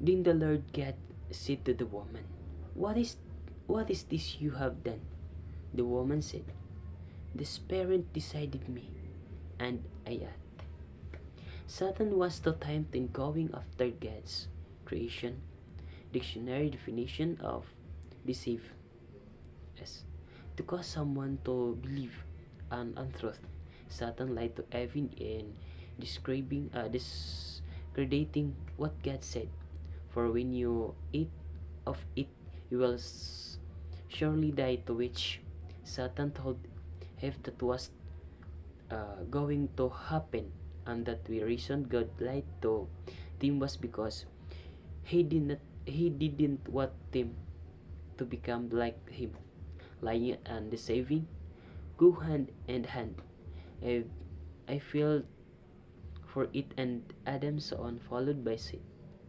Then the Lord God said to the woman, What is what is this you have done? The woman said, The Spirit decided me, and I act. Satan was the time in going after God's creation. Dictionary definition of deceive is to cause someone to believe an untruth. Satan lied to Evan in discrediting what God said. For when you eat of it, you will surely die. To which Satan told Eve that was going to happen, and that the reason God lied to them was because he didn't want them to become like him. Lying and deceiving go hand in hand. I, I feel for it and Adam so on followed by sin,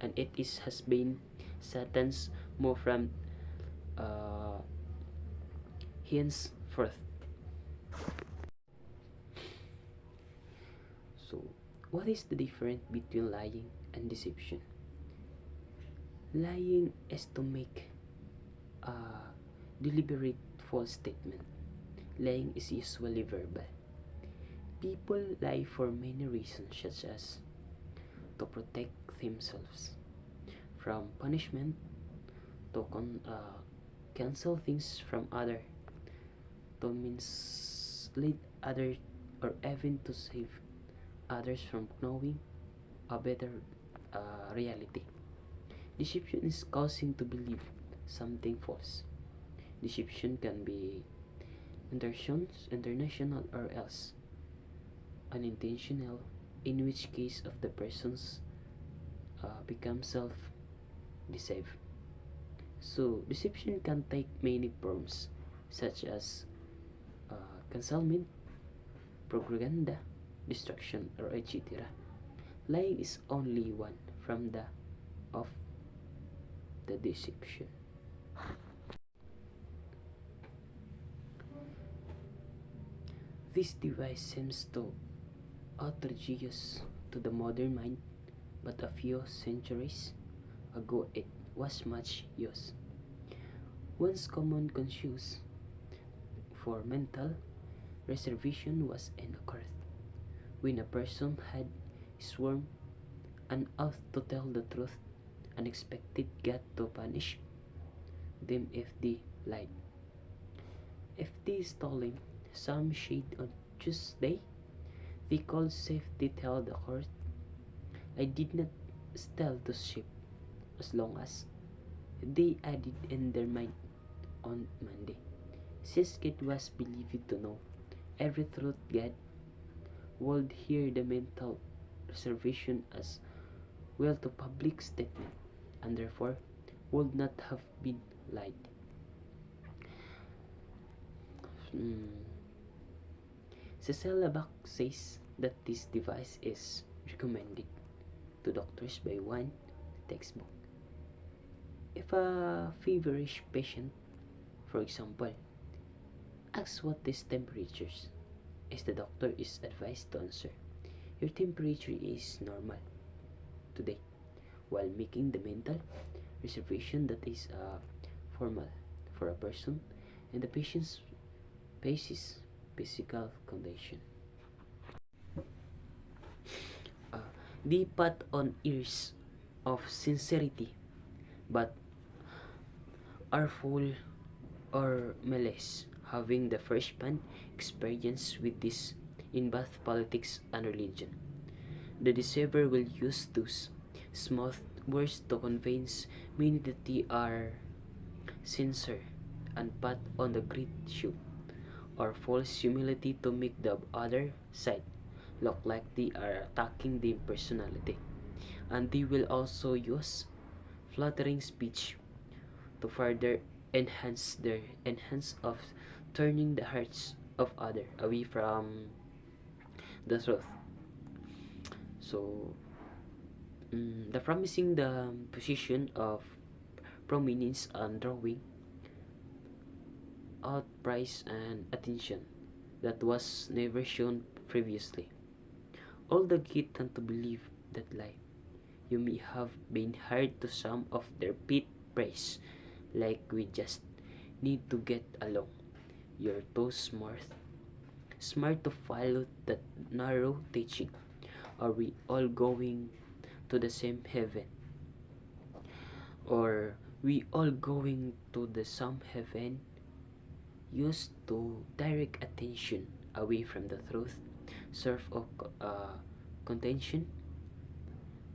and it is has been Satan's more from uh, henceforth. So, what is the difference between lying and deception? Lying is to make a deliberate false statement. Lying is usually verbal. People lie for many reasons, such as to protect themselves from punishment, to cancel things from other, to mislead others, or even to save others from knowing a better reality. Deception is causing to believe something false. Deception can be international or else unintentional, in which case of the persons become self-deceive. So deception can take many forms, such as concealment, propaganda, distraction, or etc. Lying is only one from the of the deception. This device seems to outrageous to the modern mind, but a few centuries ago it was much used. Once common conscious for mental reservation was in occurred when a person had sworn an oath to tell the truth and expected God to punish them if they lied. If they stole some shade on Tuesday, they called safety tell the court, I did not steal the sheep, as long as they added in their mind on Monday. Since God was believed to know every truth, God would hear the mental reservation as well to public statement, and therefore would not have been lied. Hmm. Cecil Labak says that this device is recommended to doctors by one textbook. If a feverish patient, for example, asks what is temperatures, as the doctor is advised to answer, your temperature is normal today, while making the mental reservation that is formal for a person and the patient's basis physical condition. Uh, they put on ears of sincerity, but are full or malice, having the first-hand experience with this in both politics and religion. The deceiver will use those smooth words to convince many that they are sincere and put on the great show, or false humility to make the other side look like they are attacking their personality. And they will also use flattering speech to further enhance of turning the hearts of other away from the truth. So the promising the position of prominence and drawing out price and attention that was never shown previously. All the kid tend to believe that lie. You may have been hired to some of their pit praise, like we just need to get along. You're too smart to follow that narrow teaching. Are we all going to the same heaven? Or we all going to the same heaven? Used to direct attention away from the truth, serve of contention,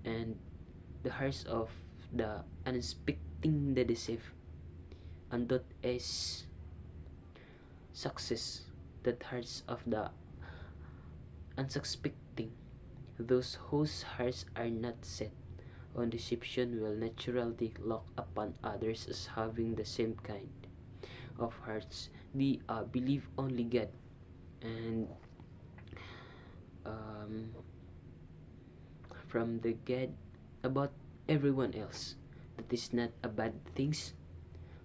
and the hearts of the unsuspecting the deceive, and that is success, that hearts of the unsuspecting, those whose hearts are not set on deception will naturally look upon others as having the same kind of hearts. They believe only God and um, from the God about everyone else. That is not a bad things,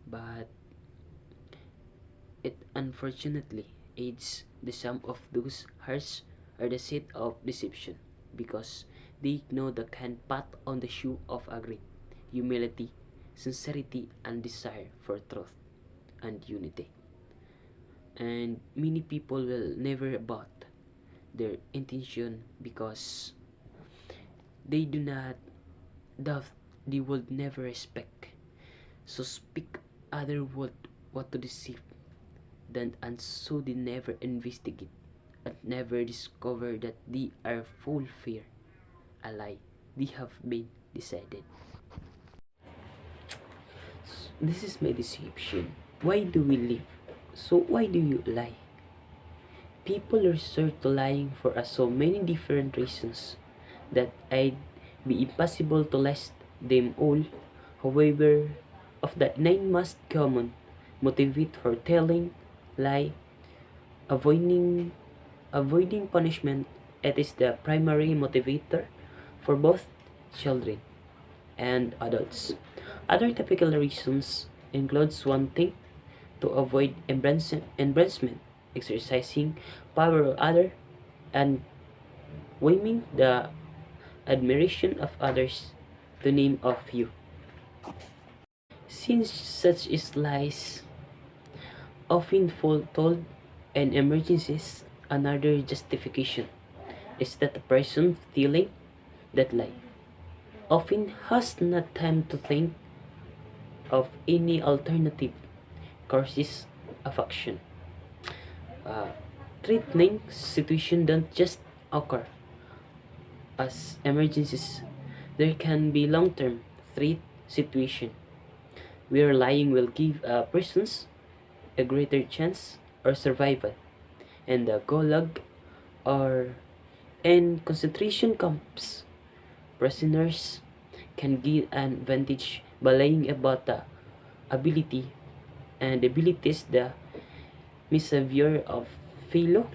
but it unfortunately aids the sum of those hearts are the seat of deception, because they know the can pat on the shoe of agreed humility, sincerity, and desire for truth and unity. And many people will never about their intention because they do not doubt, they would never respect. So speak other word what to deceive then, and so they never investigate and never discover that they are full fear, a lie. They have been decided. This is my deception. Why do we live? So why do you lie? People resort to lying for so many different reasons that I'd be impossible to list them all. However, of the nine most common motivate for telling lie, avoiding punishment, it is the primary motivator for both children and adults. Other typical reasons includes wanting to avoid embarrassment, exercising power of other, and winning the admiration of others, to name a few. Since such is lies often told in emergencies, another justification is that the person telling that lie often has not time to think of any alternative courses of action. Uh, Threatening situation don't just occur as emergencies. There can be long-term threat situation where lying will give persons a greater chance or survival, and the gulag or in concentration camps, prisoners can get an advantage by lying about the ability and abilities the misbehavior of fellow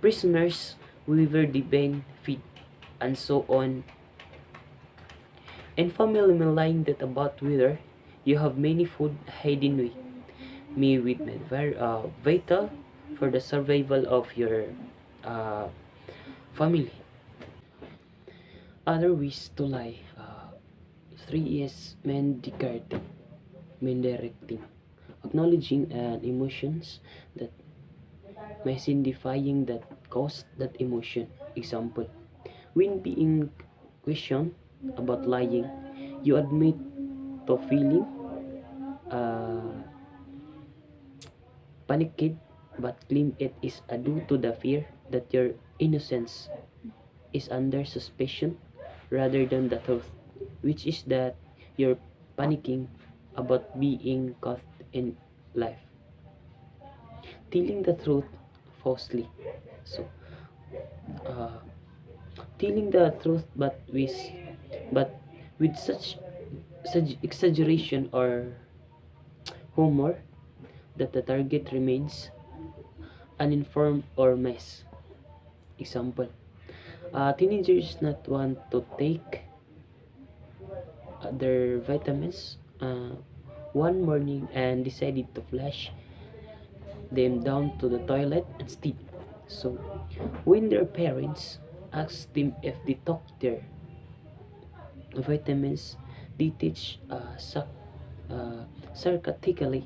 prisoners, whether they been feed, and so on. And family may lying that about whether you have many food hidden with me with very vital for the survival of your uh, family. Other ways to lie. Three is mendirecting, acknowledging an emotions that may signifying that cause that emotion. Example, when being questioned about lying, you admit to feeling uh, panicked but claim it is due to the fear that your innocence is under suspicion rather than the truth, which is that you're panicking about being caught in life. Telling the truth falsely. So, uh, telling the truth but with such exaggeration or humor that the target remains uninformed or mess. Example, teenagers not want to take their vitamins one morning and decided to flush them down to the toilet instead. So, when their parents asked them if they took their vitamins, they teach sarcastically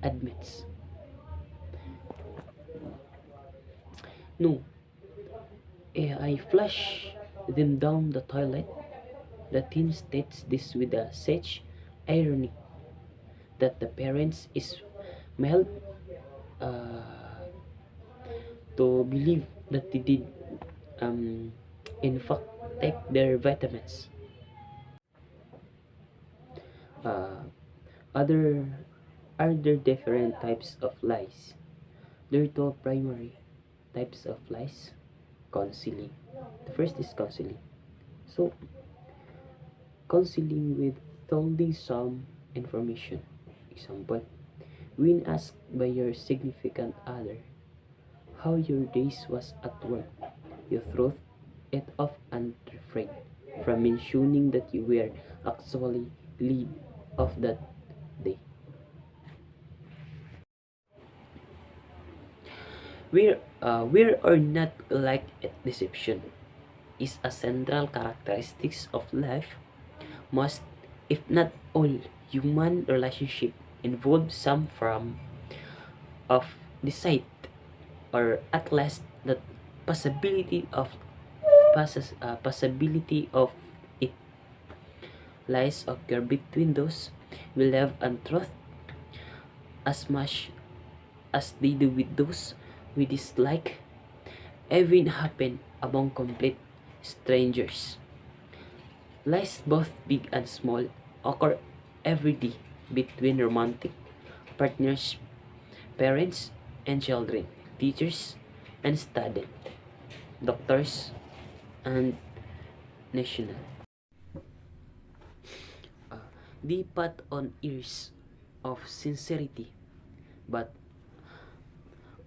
admits. No, I flush them down the toilet. The teen states this with a such irony that the parents is made uh, to believe that they did um, in fact take their vitamins. Uh, other are there different types of lies? There are two primary types of lies. Counseling. The first is counseling. So counseling with withholding some information. Example, when asked by your significant other how your days was at work, you throw it off and refrain from mentioning that you were actually leave of that day. Where or not like deception is a central characteristics of life. Most, if not all, human relationship involve some form of deceit, or at least the possibility of possibility of it. Lies occur between those we love and trust as much as they do with those we dislike, even happen among complete strangers. Lies both big and small occur every day between romantic partners, parents and children, teachers and students, doctors and national. Uh, they put on ears of sincerity but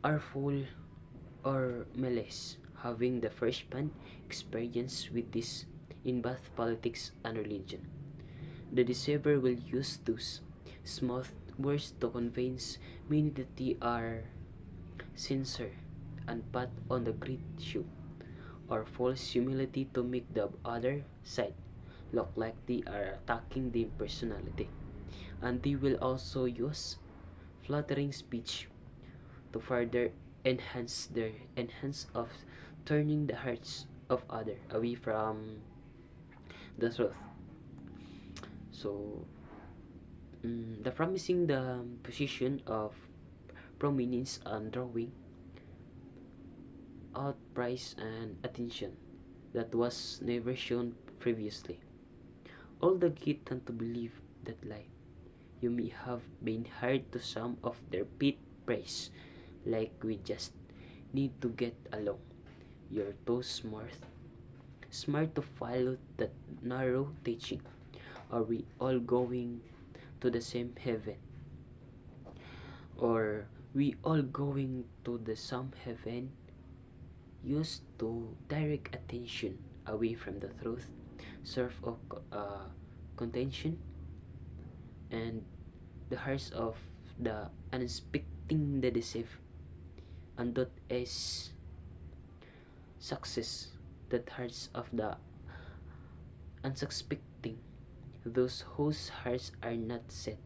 are full or malice, having the first-hand experience with this in both politics and religion. The deceiver will use those smooth words to convince many that they are sincere and put on the great show, or false humility to make the other side look like they are attacking their personality. And they will also use flattering speech to further enhance of turning the hearts of other away from the truth. So the promising the position of prominence and drawing out price and attention that was never shown previously. All the kid tend to believe that lie. You may have been heard to some of their pit praise, like we just need to get along. You're too smart to follow that narrow teaching. Are we all going to the same heaven? Or we all going to the same heaven? Used to direct attention away from the truth, serve of contention, and the hearts of the unsuspecting the deceive, and that is success that hearts of the unsuspecting. Those whose hearts are not set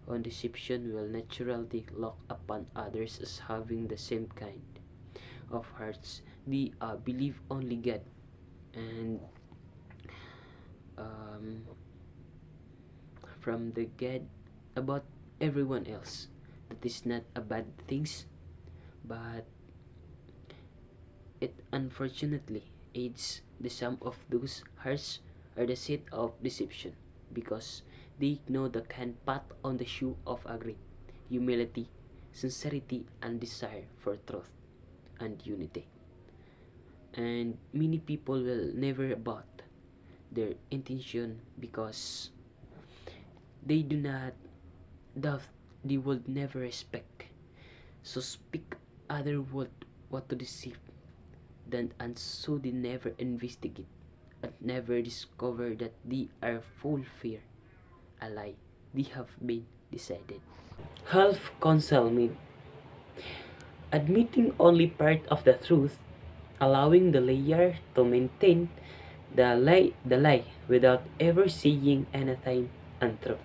on deception will naturally look upon others as having the same kind of hearts. They believe only God and um, from the God about everyone else. That is not a bad things, but it unfortunately aids the sum of those hearts are the seat of deception, because they know the can pat on the shoe of agreed humility, sincerity, and desire for truth and unity. And many people will never about their intention because they do not doubt they would never respect. So speak other word what to deceive then, and so they never investigate and never discover that they are full fear, a lie they have been decided. Half concealment, admitting only part of the truth, allowing the liar to maintain the lie without ever saying anything untrue.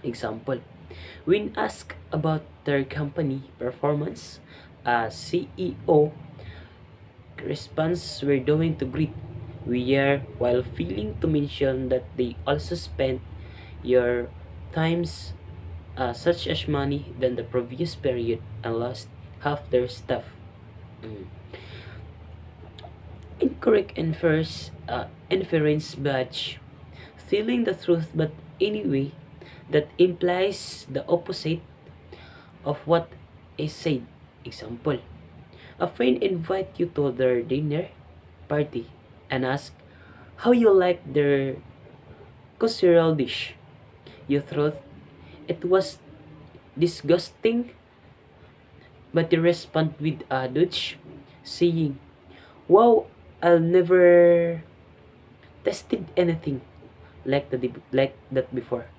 Example, when asked about their company performance, a CEO responds, "We're doing to great. We are," while failing to mention that they also spent your times such as money than the previous period and lost half their staff. Mm. Incorrect inference badge. Telling the truth but anyway, that implies the opposite of what is said. Example, a friend invite you to their dinner party and ask how you like their casserole dish. You thought it was disgusting, but you respond with a Dutch saying, "Wow, I'll never tested anything like that before."